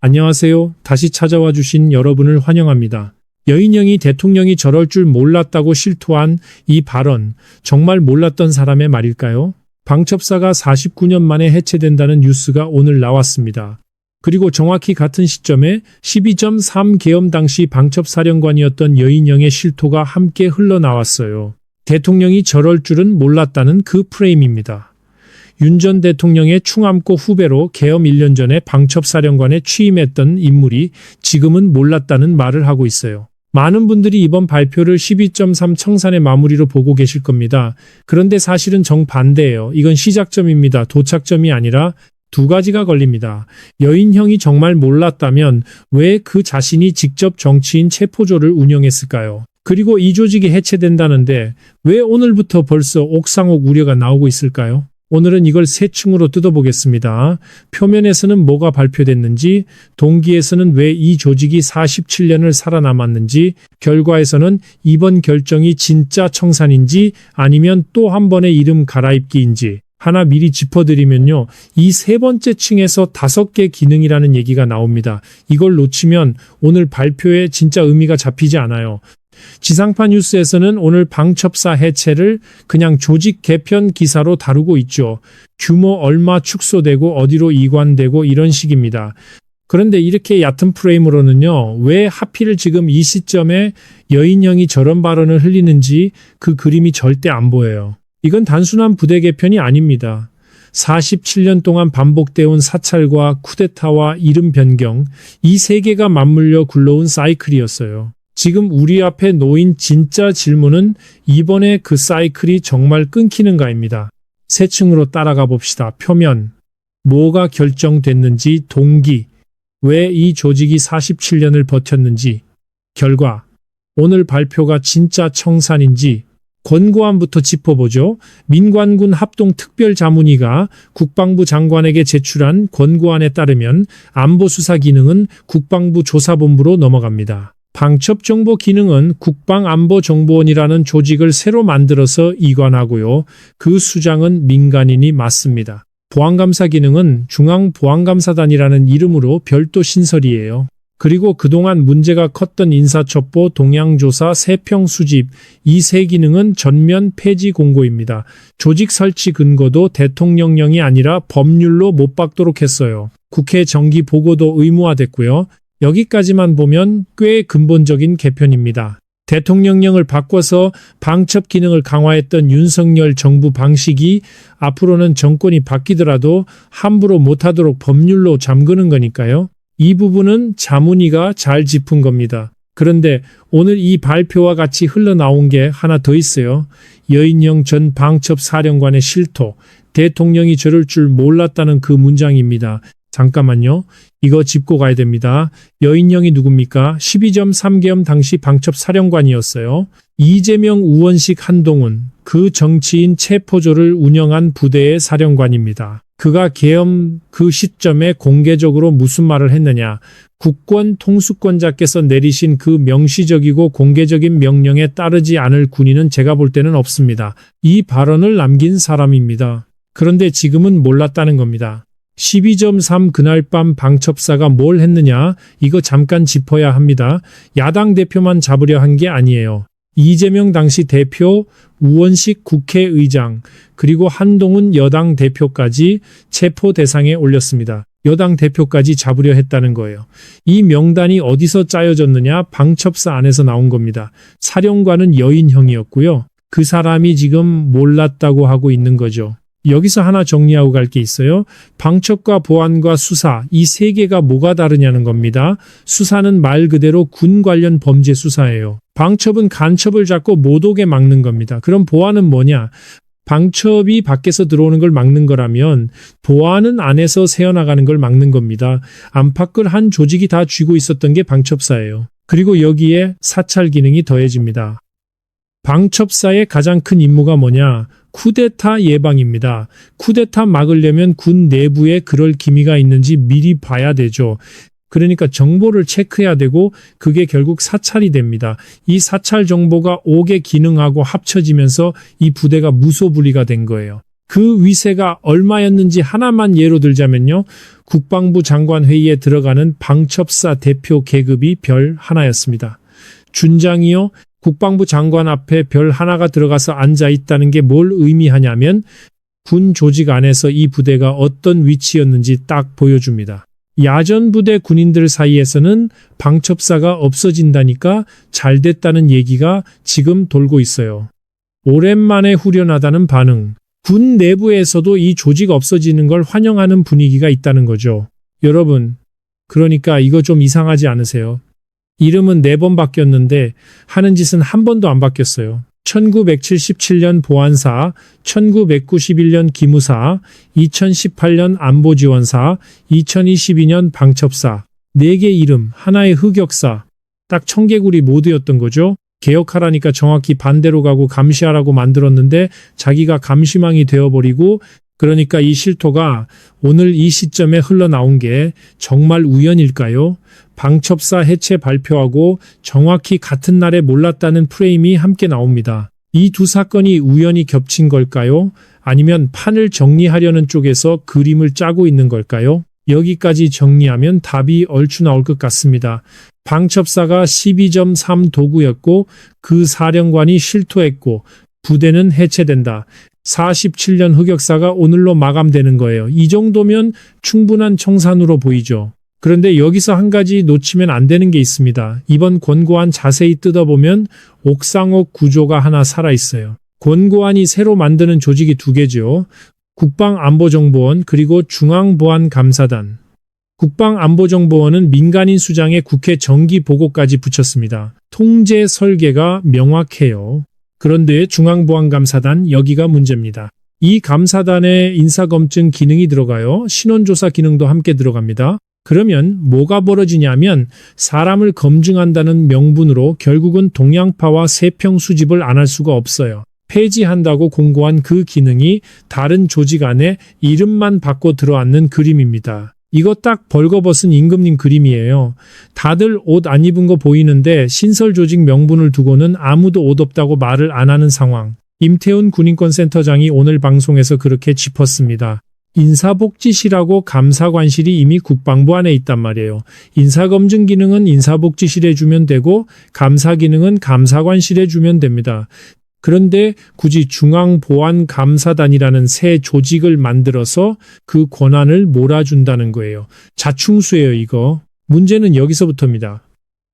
안녕하세요. 다시 찾아와 주신 여러분을 환영합니다. 여인형이 대통령이 저럴 줄 몰랐다고 실토한 이 발언, 정말 몰랐던 사람의 말일까요? 방첩사가 49년 만에 해체된다는 뉴스가 오늘 나왔습니다. 그리고 정확히 같은 시점에 12.3 계엄 당시 방첩사령관이었던 여인형의 실토가 함께 흘러나왔어요. 대통령이 저럴 줄은 몰랐다는 그 프레임입니다. 윤 전 대통령의 충암고 후배로 계엄 1년 전에 방첩사령관에 취임했던 인물이 지금은 몰랐다는 말을 하고 있어요. 많은 분들이 이번 발표를 12.3 청산의 마무리로 보고 계실 겁니다. 그런데 사실은 정반대예요. 이건 시작점입니다. 도착점이 아니라 두 가지가 걸립니다. 여인형이 정말 몰랐다면 왜 그 자신이 직접 정치인 체포조를 운영했을까요? 그리고 이 조직이 해체된다는데 왜 오늘부터 벌써 옥상옥 우려가 나오고 있을까요? 오늘은 이걸 세 층으로 뜯어보겠습니다. 표면에서는 뭐가 발표됐는지, 동기에서는 왜 이 조직이 47년을 살아남았는지, 결과에서는 이번 결정이 진짜 청산인지 아니면 또 한 번의 이름 갈아입기인지 하나 미리 짚어드리면요. 이 세 번째 층에서 5개 기능이라는 얘기가 나옵니다. 이걸 놓치면 오늘 발표에 진짜 의미가 잡히지 않아요. 지상파 뉴스에서는 오늘 방첩사 해체를 그냥 조직 개편 기사로 다루고 있죠. 규모 얼마 축소되고 어디로 이관되고 이런 식입니다. 그런데 이렇게 얕은 프레임으로는요. 왜 하필 지금 이 시점에 여인형이 저런 발언을 흘리는지 그 그림이 절대 안 보여요. 이건 단순한 부대 개편이 아닙니다. 47년 동안 반복되어 온 사찰과 쿠데타와 이름 변경, 이 세 개가 맞물려 굴러온 사이클이었어요. 지금 우리 앞에 놓인 진짜 질문은 이번에 그 사이클이 정말 끊기는가입니다. 세 층으로 따라가 봅시다. 표면, 뭐가 결정됐는지, 동기, 왜 이 조직이 47년을 버텼는지, 결과, 오늘 발표가 진짜 청산인지, 권고안부터 짚어보죠. 민관군 합동특별자문위가 국방부 장관에게 제출한 권고안에 따르면 안보수사 기능은 국방부 조사본부로 넘어갑니다. 방첩정보 기능은 국방안보정보원이라는 조직을 새로 만들어서 이관하고요. 그 수장은 민간인이 맡습니다. 보안감사 기능은 중앙보안감사단이라는 이름으로 별도 신설이에요. 그리고 그동안 문제가 컸던 인사첩보, 동향조사, 세평 수집, 이 세 기능은 전면 폐지 공고입니다. 조직 설치 근거도 대통령령이 아니라 법률로 못 박도록 했어요. 국회 정기 보고도 의무화됐고요. 여기까지만 보면 꽤 근본적인 개편입니다. 대통령령을 바꿔서 방첩 기능을 강화했던 윤석열 정부 방식이 앞으로는 정권이 바뀌더라도 함부로 못하도록 법률로 잠그는 거니까요. 이 부분은 자문위가 잘 짚은 겁니다. 그런데 오늘 이 발표와 같이 흘러나온 게 하나 더 있어요. 여인형 전 방첩사령관의 실토, 대통령이 저럴 줄 몰랐다는 그 문장입니다. 잠깐만요. 이거 짚고 가야 됩니다. 여인형이 누굽니까? 12.3 계엄 당시 방첩사령관이었어요. 이재명, 우원식, 한동훈, 그 정치인 체포조를 운영한 부대의 사령관입니다. 그가 계엄 그 시점에 공개적으로 무슨 말을 했느냐. 국권 통수권자께서 내리신 그 명시적이고 공개적인 명령에 따르지 않을 군인은 제가 볼 때는 없습니다. 이 발언을 남긴 사람입니다. 그런데 지금은 몰랐다는 겁니다. 12.3 그날 밤 방첩사가 뭘 했느냐? 이거 잠깐 짚어야 합니다. 야당 대표만 잡으려 한 게 아니에요. 이재명 당시 대표, 우원식 국회의장, 그리고 한동훈 여당 대표까지 체포 대상에 올렸습니다. 여당 대표까지 잡으려 했다는 거예요. 이 명단이 어디서 짜여졌느냐? 방첩사 안에서 나온 겁니다. 사령관은 여인형이었고요. 그 사람이 지금 몰랐다고 하고 있는 거죠. 여기서 하나 정리하고 갈 게 있어요. 방첩과 보안과 수사, 이 세 개가 뭐가 다르냐는 겁니다. 수사는 말 그대로 군 관련 범죄 수사예요. 방첩은 간첩을 잡고 못 오게 막는 겁니다. 그럼 보안은 뭐냐? 방첩이 밖에서 들어오는 걸 막는 거라면 보안은 안에서 새어나가는 걸 막는 겁니다. 안팎을 한 조직이 다 쥐고 있었던 게 방첩사예요. 그리고 여기에 사찰 기능이 더해집니다. 방첩사의 가장 큰 임무가 뭐냐? 쿠데타 예방입니다. 쿠데타 막으려면 군 내부에 그럴 기미가 있는지 미리 봐야 되죠. 그러니까 정보를 체크해야 되고 그게 결국 사찰이 됩니다. 이 사찰 정보가 5개 기능하고 합쳐지면서 이 부대가 무소불위가 된 거예요. 그 위세가 얼마였는지 하나만 예로 들자면요. 국방부 장관 회의에 들어가는 방첩사 대표 계급이 별 하나였습니다. 준장이요? 국방부 장관 앞에 별 하나가 들어가서 앉아 있다는 게 뭘 의미하냐면 군 조직 안에서 이 부대가 어떤 위치였는지 딱 보여줍니다. 야전부대 군인들 사이에서는 방첩사가 없어진다니까 잘 됐다는 얘기가 지금 돌고 있어요. 오랜만에 후련하다는 반응. 군 내부에서도 이 조직 없어지는 걸 환영하는 분위기가 있다는 거죠. 여러분, 그러니까 이거 좀 이상하지 않으세요? 이름은 4번 바뀌었는데 하는 짓은 한 번도 안 바뀌었어요. 1977년 보안사, 1991년 기무사, 2018년 안보지원사, 2022년 방첩사. 4개 이름, 하나의 흑역사. 딱 청개구리 모두였던 거죠. 개혁하라니까 정확히 반대로 가고 감시하라고 만들었는데 자기가 감시망이 되어버리고, 그러니까 이 실토가 오늘 이 시점에 흘러나온 게 정말 우연일까요? 방첩사 해체 발표하고 정확히 같은 날에 몰랐다는 프레임이 함께 나옵니다. 이 두 사건이 우연히 겹친 걸까요? 아니면 판을 정리하려는 쪽에서 그림을 짜고 있는 걸까요? 여기까지 정리하면 답이 얼추 나올 것 같습니다. 방첩사가 12.3 도구였고 그 사령관이 실토했고 부대는 해체된다. 47년 흑역사가 오늘로 마감되는 거예요. 이 정도면 충분한 청산으로 보이죠. 그런데 여기서 한 가지 놓치면 안 되는 게 있습니다. 이번 권고안 자세히 뜯어보면 옥상옥 구조가 하나 살아있어요. 권고안이 새로 만드는 조직이 2개죠. 국방안보정보원 그리고 중앙보안감사단. 국방안보정보원은 민간인 수장에 국회 정기보고까지 붙였습니다. 통제 설계가 명확해요. 그런데 중앙보안감사단 여기가 문제입니다. 이 감사단에 인사검증 기능이 들어가요. 신원조사 기능도 함께 들어갑니다. 그러면 뭐가 벌어지냐면 사람을 검증한다는 명분으로 결국은 동양파와 세평 수집을 안 할 수가 없어요. 폐지한다고 공고한 그 기능이 다른 조직 안에 이름만 바꿔 들어앉는 그림입니다. 이거 딱 벌거벗은 임금님 그림이에요. 다들 옷 안 입은 거 보이는데 신설 조직 명분을 두고는 아무도 옷 없다고 말을 안 하는 상황. 임태훈 군인권센터장이 오늘 방송에서 그렇게 짚었습니다. 인사복지실하고 감사관실이 이미 국방부 안에 있단 말이에요. 인사검증 기능은 인사복지실에 주면 되고 감사 기능은 감사관실에 주면 됩니다. 그런데 굳이 중앙보안감사단이라는 새 조직을 만들어서 그 권한을 몰아준다는 거예요. 자충수예요, 이거. 문제는 여기서부터입니다.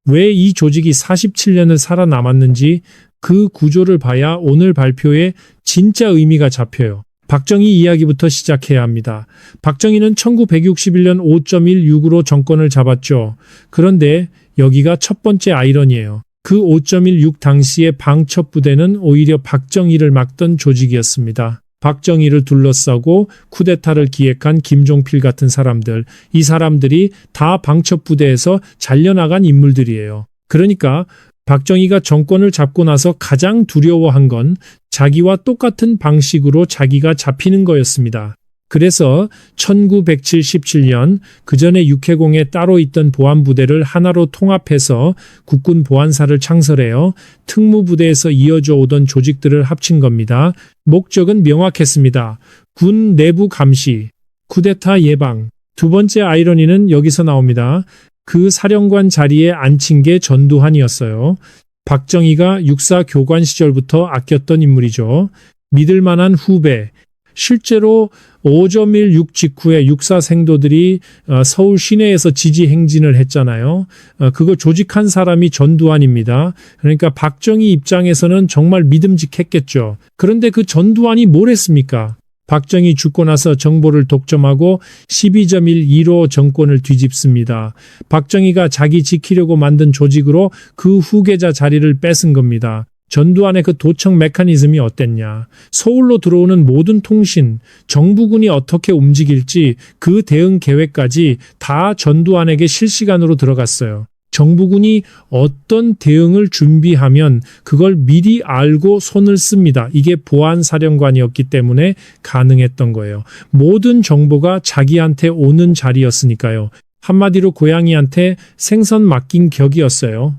왜 이 조직이 47년을 살아남았는지 그 구조를 봐야 오늘 발표에 진짜 의미가 잡혀요. 박정희 이야기부터 시작해야 합니다. 박정희는 1961년 5.16으로 정권을 잡았죠. 그런데 여기가 첫 번째 아이러니예요. 그 5.16 당시의 방첩부대는 오히려 박정희를 막던 조직이었습니다. 박정희를 둘러싸고 쿠데타를 기획한 김종필 같은 사람들, 이 사람들이 다 방첩부대에서 잘려나간 인물들이에요. 그러니까 박정희가 정권을 잡고 나서 가장 두려워한 건 자기와 똑같은 방식으로 자기가 잡히는 거였습니다. 그래서 1977년 그 전에 육해공에 따로 있던 보안부대를 하나로 통합해서 국군보안사를 창설해요. 특무부대에서 이어져 오던 조직들을 합친 겁니다. 목적은 명확했습니다. 군 내부 감시, 쿠데타 예방. 2번째 아이러니는 여기서 나옵니다. 그 사령관 자리에 앉힌 게 전두환이었어요. 박정희가 육사 교관 시절부터 아꼈던 인물이죠. 믿을 만한 후배. 실제로 5.16 직후에 육사 생도들이 서울 시내에서 지지 행진을 했잖아요. 그거 조직한 사람이 전두환입니다. 그러니까 박정희 입장에서는 정말 믿음직했겠죠. 그런데 그 전두환이 뭘 했습니까? 박정희 죽고 나서 정보를 독점하고 12.12로 정권을 뒤집습니다. 박정희가 자기 지키려고 만든 조직으로 그 후계자 자리를 뺏은 겁니다. 전두환의 그 도청 메커니즘이 어땠냐. 서울로 들어오는 모든 통신, 정부군이 어떻게 움직일지 그 대응 계획까지 다 전두환에게 실시간으로 들어갔어요. 정부군이 어떤 대응을 준비하면 그걸 미리 알고 손을 씁니다. 이게 보안사령관이었기 때문에 가능했던 거예요. 모든 정보가 자기한테 오는 자리였으니까요. 한마디로 고양이한테 생선 맡긴 격이었어요.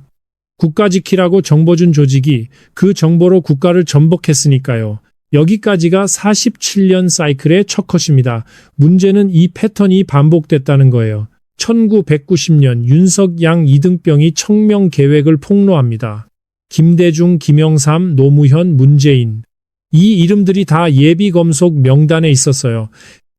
국가 지키라고 정보 준 조직이 그 정보로 국가를 전복했으니까요. 여기까지가 47년 사이클의 첫 컷입니다. 문제는 이 패턴이 반복됐다는 거예요. 1990년 윤석양 이등병이 청명 계획을 폭로합니다. 김대중, 김영삼, 노무현, 문재인. 이 이름들이 다 예비 검속 명단에 있었어요.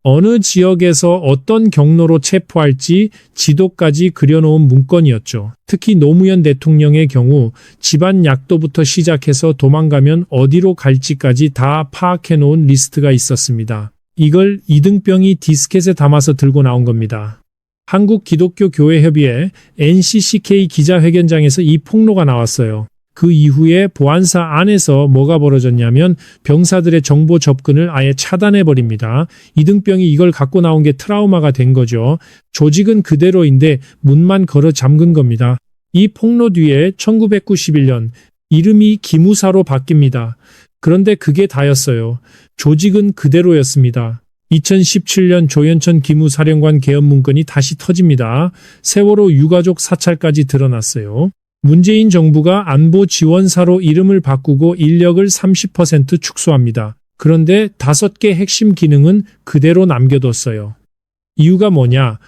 어느 지역에서 어떤 경로로 체포할지 지도까지 그려놓은 문건이었죠. 특히 노무현 대통령의 경우 집안 약도부터 시작해서 도망가면 어디로 갈지까지 다 파악해놓은 리스트가 있었습니다. 이걸 이등병이 디스켓에 담아서 들고 나온 겁니다. 한국기독교교회협의회 NCCK 기자회견장에서 이 폭로가 나왔어요. 그 이후에 보안사 안에서 뭐가 벌어졌냐면 병사들의 정보 접근을 아예 차단해버립니다. 이등병이 이걸 갖고 나온 게 트라우마가 된 거죠. 조직은 그대로인데 문만 걸어 잠근 겁니다. 이 폭로 뒤에 1991년 이름이 기무사로 바뀝니다. 그런데 그게 다였어요. 조직은 그대로였습니다. 2017년 조현천 기무사령관 개업 문건이 다시 터집니다. 세월호 유가족 사찰까지 드러났어요. 문재인 정부가 안보 지원사로 이름을 바꾸고 인력을 30% 축소합니다. 그런데 5개 핵심 기능은 그대로 남겨뒀어요. 이유가 뭐냐?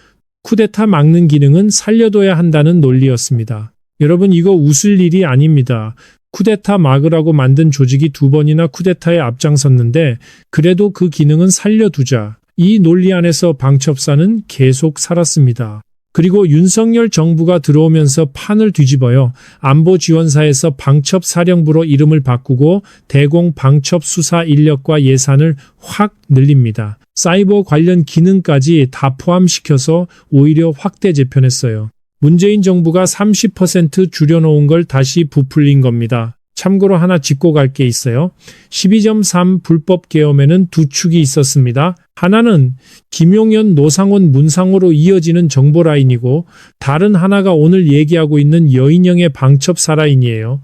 쿠데타 막는 기능은 살려둬야 한다는 논리였습니다. 여러분 이거 웃을 일이 아닙니다. 쿠데타 막으라고 만든 조직이 2번이나 쿠데타에 앞장섰는데 그래도 그 기능은 살려두자. 이 논리 안에서 방첩사는 계속 살았습니다. 그리고 윤석열 정부가 들어오면서 판을 뒤집어요. 안보지원사에서 방첩사령부로 이름을 바꾸고 대공 방첩 수사 인력과 예산을 확 늘립니다. 사이버 관련 기능까지 다 포함시켜서 오히려 확대 재편했어요. 문재인 정부가 30% 줄여놓은 걸 다시 부풀린 겁니다. 참고로 하나 짚고 갈 게 있어요. 12.3 불법 계엄에는 두 축이 있었습니다. 하나는 김용현, 노상원, 문상호로 이어지는 정보 라인이고 다른 하나가 오늘 얘기하고 있는 여인영의 방첩사 라인이에요.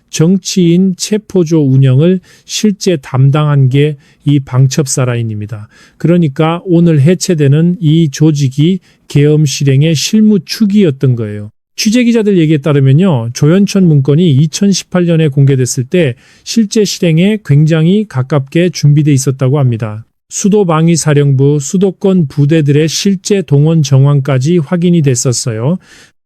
정치인 체포조 운영을 실제 담당한 게 이 방첩사 라인입니다. 그러니까 오늘 해체되는 이 조직이 계엄 실행의 실무 축이었던 거예요. 취재기자들 얘기에 따르면요. 조현천 문건이 2018년에 공개됐을 때 실제 실행에 굉장히 가깝게 준비돼 있었다고 합니다. 수도방위사령부, 수도권 부대들의 실제 동원 정황까지 확인이 됐었어요.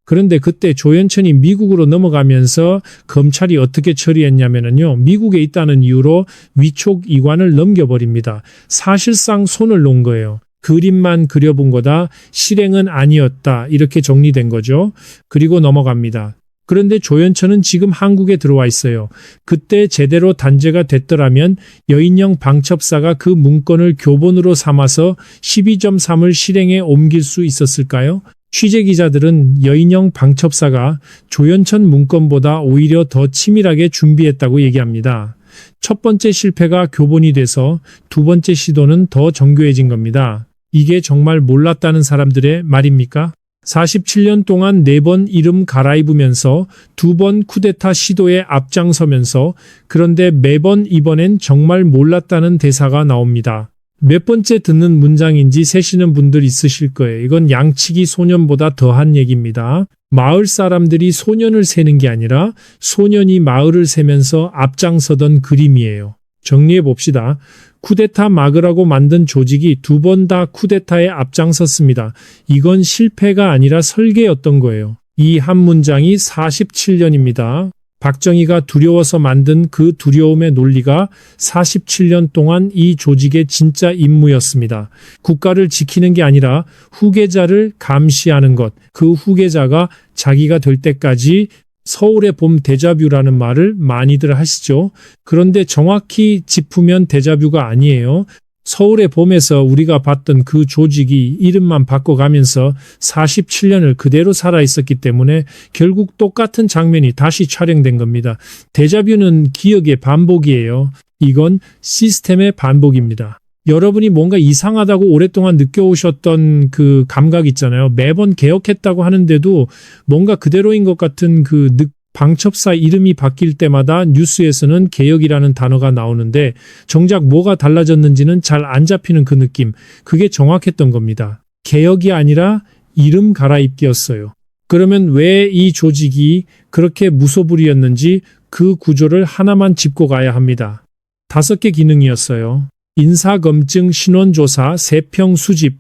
그런데 그때 조현천이 미국으로 넘어가면서 검찰이 어떻게 처리했냐면요. 미국에 있다는 이유로 위촉 이관을 넘겨버립니다. 사실상 손을 놓은 거예요. 그림만 그려본 거다. 실행은 아니었다. 이렇게 정리된 거죠. 그리고 넘어갑니다. 그런데 조현천은 지금 한국에 들어와 있어요. 그때 제대로 단죄가 됐더라면 여인영 방첩사가 그 문건을 교본으로 삼아서 12.3을 실행에 옮길 수 있었을까요? 취재기자들은 여인영 방첩사가 조현천 문건보다 오히려 더 치밀하게 준비했다고 얘기합니다. 첫 번째 실패가 교본이 돼서 두 번째 시도는 더 정교해진 겁니다. 이게 정말 몰랐다는 사람들의 말입니까? 47년 동안 4번 이름 갈아입으면서 2번 쿠데타 시도에 앞장서면서 그런데 매번 이번엔 정말 몰랐다는 대사가 나옵니다. 몇 번째 듣는 문장인지 세시는 분들 있으실 거예요. 이건 양치기 소년보다 더한 얘기입니다. 마을 사람들이 소년을 세는 게 아니라 소년이 마을을 세면서 앞장서던 그림이에요. 정리해 봅시다. 쿠데타 막으라고 만든 조직이 2번 다 쿠데타에 앞장섰습니다. 이건 실패가 아니라 설계였던 거예요. 이 한 문장이 47년입니다. 박정희가 두려워서 만든 그 두려움의 논리가 47년 동안 이 조직의 진짜 임무였습니다. 국가를 지키는 게 아니라 후계자를 감시하는 것, 그 후계자가 자기가 될 때까지 서울의 봄 데자뷰라는 말을 많이들 하시죠. 그런데 정확히 짚으면 데자뷰가 아니에요. 서울의 봄에서 우리가 봤던 그 조직이 이름만 바꿔가면서 47년을 그대로 살아있었기 때문에 결국 똑같은 장면이 다시 촬영된 겁니다. 데자뷰는 기억의 반복이에요. 이건 시스템의 반복입니다. 여러분이 뭔가 이상하다고 오랫동안 느껴오셨던 그 감각 있잖아요. 매번 개혁했다고 하는데도 뭔가 그대로인 것 같은 그 방첩사 이름이 바뀔 때마다 뉴스에서는 개혁이라는 단어가 나오는데 정작 뭐가 달라졌는지는 잘 안 잡히는 그 느낌. 그게 정확했던 겁니다. 개혁이 아니라 이름 갈아입기였어요. 그러면 왜 이 조직이 그렇게 무소불위였는지 그 구조를 하나만 짚고 가야 합니다. 5개 기능이었어요. 인사검증, 신원조사, 세평 수집,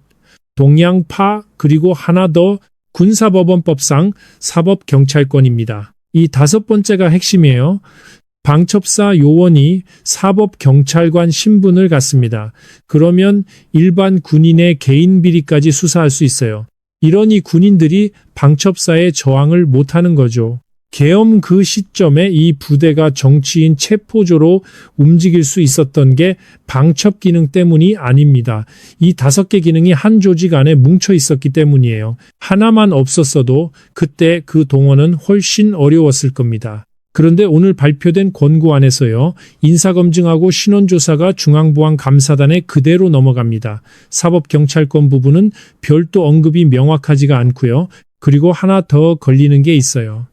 동양파, 그리고 하나 더 군사법원법상 사법경찰권입니다. 이 5번째가 핵심이에요. 방첩사 요원이 사법경찰관 신분을 갖습니다. 그러면 일반 군인의 개인 비리까지 수사할 수 있어요. 이러니 군인들이 방첩사에 저항을 못하는 거죠. 계엄 그 시점에 이 부대가 정치인 체포조로 움직일 수 있었던 게 방첩 기능 때문이 아닙니다. 이 5개 기능이 한 조직 안에 뭉쳐 있었기 때문이에요. 하나만 없었어도 그때 그 동원은 훨씬 어려웠을 겁니다. 그런데 오늘 발표된 권고안에서요, 인사검증하고 신원조사가 중앙보안감사단에 그대로 넘어갑니다. 사법경찰권 부분은 별도 언급이 명확하지가 않고요. 그리고 하나 더 걸리는 게 있어요.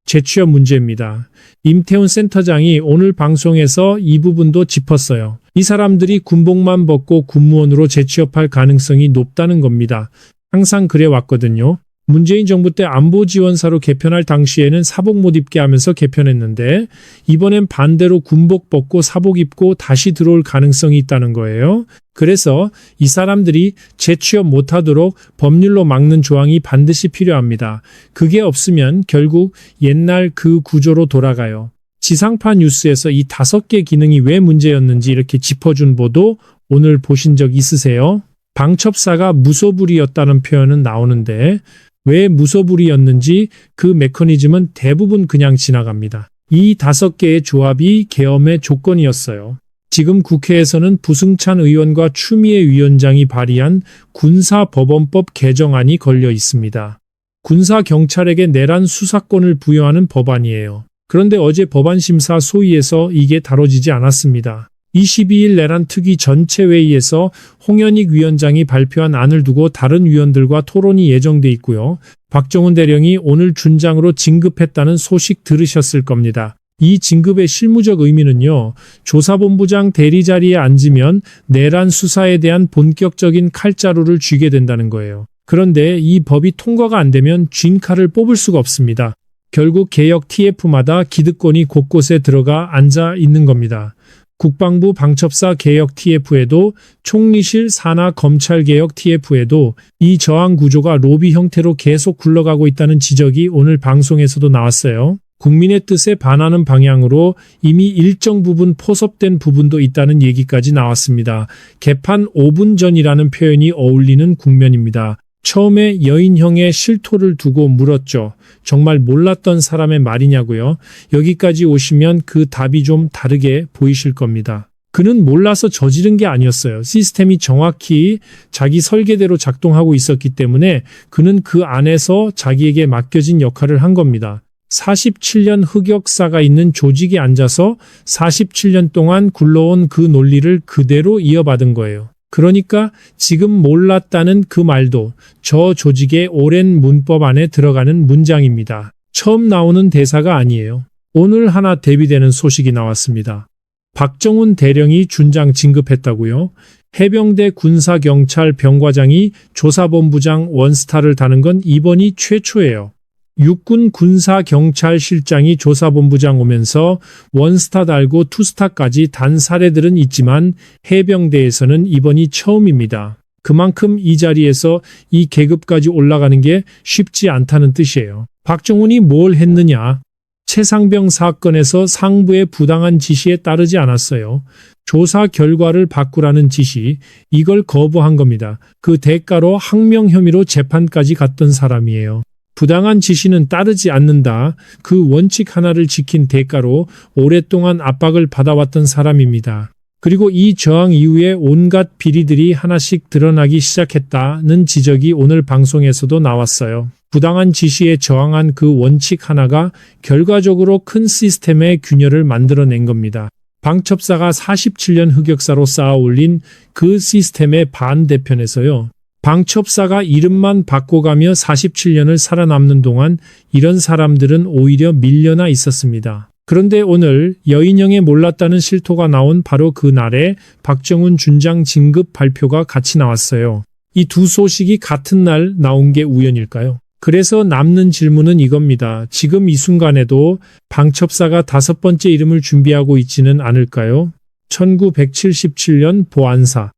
재취업 문제입니다. 임태훈 센터장이 오늘 방송에서 이 부분도 짚었어요. 이 사람들이 군복만 벗고 군무원으로 재취업할 가능성이 높다는 겁니다. 항상 그래 왔거든요. 문재인 정부 때 안보지원사로 개편할 당시에는 사복 못 입게 하면서 개편했는데 이번엔 반대로 군복 벗고 사복 입고 다시 들어올 가능성이 있다는 거예요. 그래서 이 사람들이 재취업 못하도록 법률로 막는 조항이 반드시 필요합니다. 그게 없으면 결국 옛날 그 구조로 돌아가요. 지상파 뉴스에서 이 5개 기능이 왜 문제였는지 이렇게 짚어준 보도 오늘 보신 적 있으세요? 방첩사가 무소불위였다는 표현은 나오는데 왜 무소불위였는지 그 메커니즘은 대부분 그냥 지나갑니다. 이 5개의 조합이 계엄의 조건이었어요. 지금 국회에서는 부승찬 의원과 추미애 위원장이 발의한 군사법원법 개정안이 걸려 있습니다. 군사경찰에게 내란 수사권을 부여하는 법안이에요. 그런데 어제 법안심사 소위에서 이게 다뤄지지 않았습니다. 22일 내란 특위 전체 회의에서 홍현익 위원장이 발표한 안을 두고 다른 위원들과 토론이 예정돼 있고요. 박정훈 대령이 오늘 준장으로 진급했다는 소식 들으셨을 겁니다. 이 진급의 실무적 의미는요, 조사본부장 대리 자리에 앉으면 내란 수사에 대한 본격적인 칼자루를 쥐게 된다는 거예요. 그런데 이 법이 통과가 안 되면 쥔칼을 뽑을 수가 없습니다. 결국 개혁 TF마다 기득권이 곳곳에 들어가 앉아 있는 겁니다. 국방부 방첩사 개혁 TF에도 총리실 산하 검찰 개혁 TF에도 이 저항 구조가 로비 형태로 계속 굴러가고 있다는 지적이 오늘 방송에서도 나왔어요. 국민의 뜻에 반하는 방향으로 이미 일정 부분 포섭된 부분도 있다는 얘기까지 나왔습니다. 개판 5분 전이라는 표현이 어울리는 국면입니다. 처음에 여인형의 실토를 두고 물었죠. 정말 몰랐던 사람의 말이냐고요. 여기까지 오시면 그 답이 좀 다르게 보이실 겁니다. 그는 몰라서 저지른 게 아니었어요. 시스템이 정확히 자기 설계대로 작동하고 있었기 때문에 그는 그 안에서 자기에게 맡겨진 역할을 한 겁니다. 47년 흑역사가 있는 조직에 앉아서 47년 동안 굴러온 그 논리를 그대로 이어받은 거예요. 그러니까 지금 몰랐다는 그 말도 저 조직의 오랜 문법 안에 들어가는 문장입니다. 처음 나오는 대사가 아니에요. 오늘 하나 대비되는 소식이 나왔습니다. 박정훈 대령이 준장 진급했다고요? 해병대 군사경찰 병과장이 조사본부장 원스타를 다는 건 이번이 최초예요. 육군 군사경찰실장이 조사본부장 오면서 원스타 달고 투스타까지 단 사례들은 있지만 해병대에서는 이번이 처음입니다. 그만큼 이 자리에서 이 계급까지 올라가는 게 쉽지 않다는 뜻이에요. 박정훈이 뭘 했느냐? 최상병 사건에서 상부의 부당한 지시에 따르지 않았어요. 조사 결과를 바꾸라는 지시, 이걸 거부한 겁니다. 그 대가로 항명 혐의로 재판까지 갔던 사람이에요. 부당한 지시는 따르지 않는다. 그 원칙 하나를 지킨 대가로 오랫동안 압박을 받아왔던 사람입니다. 그리고 이 저항 이후에 온갖 비리들이 하나씩 드러나기 시작했다는 지적이 오늘 방송에서도 나왔어요. 부당한 지시에 저항한 그 원칙 하나가 결과적으로 큰 시스템의 균열을 만들어낸 겁니다. 방첩사가 47년 흑역사로 쌓아 올린 그 시스템의 반대편에서요. 방첩사가 이름만 바꿔가며 47년을 살아남는 동안 이런 사람들은 오히려 밀려나 있었습니다. 그런데 오늘 여인영에 몰랐다는 실토가 나온 바로 그 날에 박정훈 준장 진급 발표가 같이 나왔어요. 이 두 소식이 같은 날 나온 게 우연일까요? 그래서 남는 질문은 이겁니다. 지금 이 순간에도 방첩사가 5번째 이름을 준비하고 있지는 않을까요? 1977년 보안사,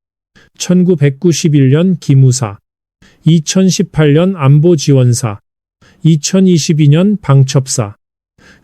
1991년 기무사, 2018년 안보지원사, 2022년 방첩사,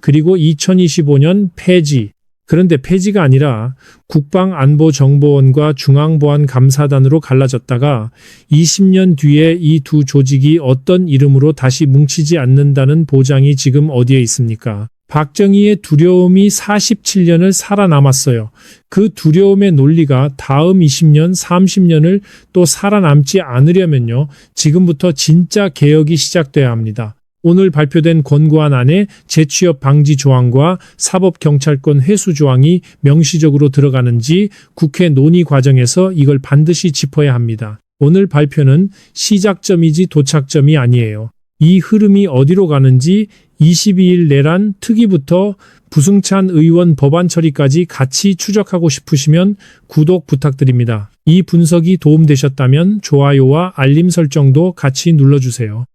그리고 2025년 폐지. 그런데 폐지가 아니라 국방안보정보원과 중앙보안감사단으로 갈라졌다가 20년 뒤에 이 두 조직이 어떤 이름으로 다시 뭉치지 않는다는 보장이 지금 어디에 있습니까? 박정희의 두려움이 47년을 살아남았어요. 그 두려움의 논리가 다음 20년, 30년을 또 살아남지 않으려면요. 지금부터 진짜 개혁이 시작돼야 합니다. 오늘 발표된 권고안 안에 재취업 방지 조항과 사법경찰권 회수 조항이 명시적으로 들어가는지 국회 논의 과정에서 이걸 반드시 짚어야 합니다. 오늘 발표는 시작점이지 도착점이 아니에요. 이 흐름이 어디로 가는지 22일 내란 특위부터 부승찬 의원 법안 처리까지 같이 추적하고 싶으시면 구독 부탁드립니다. 이 분석이 도움되셨다면 좋아요와 알림 설정도 같이 눌러주세요.